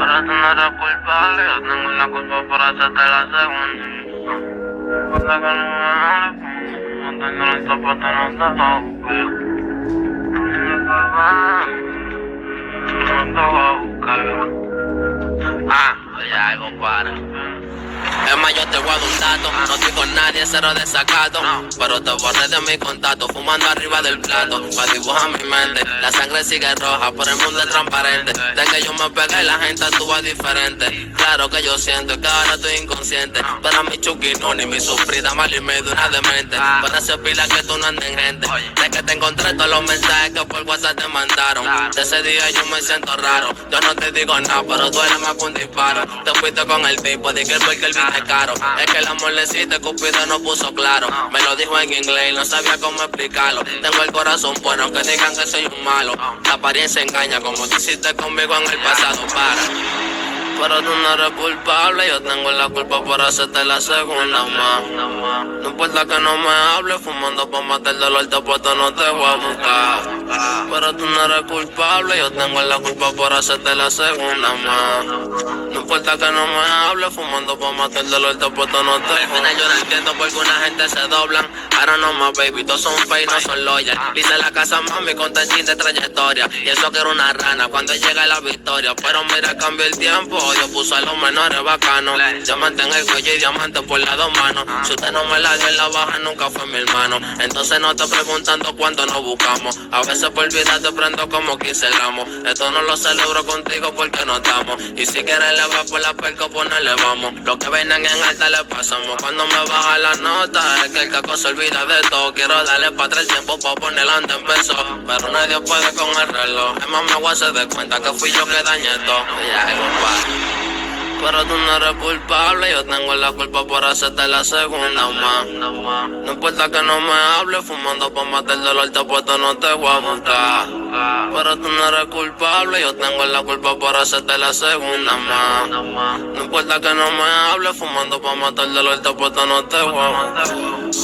Pero tú no eres culpable, yo tengo la culpa por hacerte la segunda. Cuando que no me hables, no tengo los zapatos, no te toques. No te voy a buscar. Oye, algo para. Es más, yo te voy a dar un dato. No estoy con nadie, cero desacato. Pero te borré de mi contacto, fumando arriba del plato. Pa' dibujar mi mente, la sangre sigue roja, pero el mundo es transparente. De que yo me pegué, la gente actúa diferente. Claro que yo siento que ahora estoy inconsciente. Pero mi Chucky no, ni mi sufrida mal y me dura de mente. Para hacer pila que tú no andes en gente. De que te encontré todos los mensajes que por WhatsApp te mandaron. De ese día yo me siento raro. Yo no te digo nada, pero tú eres más que un disparo. Te fuiste con el tipo, dije porque el beat es caro. Es que el amor le hiciste, Cupido no puso claro. Me lo dijo en inglés y no sabía cómo explicarlo. Tengo el corazón bueno, aunque digan que soy un malo. La apariencia engaña, como tú hiciste conmigo en el pasado, para. Pero tú no eres culpable, yo tengo la culpa por hacerte la segunda más. No importa que no me hables, fumando pa' matar el dolor, te apuesto no te voy a buscar. Pero tú no eres culpable, yo tengo la culpa por hacerte la segunda más. No importa que no me hables, fumando pa' matar el dolor, te apuesto no te voy a buscar. Al final yo no entiendo por qué una gente se doblan. Ahora no más, baby, todos son fake, no son loyal. Hice la casa mami con tantín de trayectoria. Y eso que era una rana cuando llega la victoria. Pero mira, cambió el tiempo. Dios puso a los menores bacanos. Diamante en el cuello y diamante por las dos manos. Si usted no me la dio en la baja, nunca fue mi hermano. Entonces no te preguntando cuándo nos buscamos. A veces por vida te prendo como 15 gramos. Esto no lo celebro contigo porque no estamos. Y si quieres le va por la perca, pues no le vamos. Los que vengan en alta le pasamos. Cuando me baja la nota, es que el caco se olvida de todo. Quiero darle para atrás el tiempo para ponerla donde empezó. Pero nadie puede con el reloj. Es más, me voy a hacer de cuenta que fui yo que dañé todo. Pero tú no eres culpable, yo tengo la culpa por hacerte la segunda más. No importa que no me hables, fumando pa' matar el dolor, te apuesto no te voy a buscar. Pero tú no eres culpable, yo tengo la culpa por hacerte la segunda más. No importa que no me hables, fumando pa' matar el dolor, te apuesto no te voy a buscar.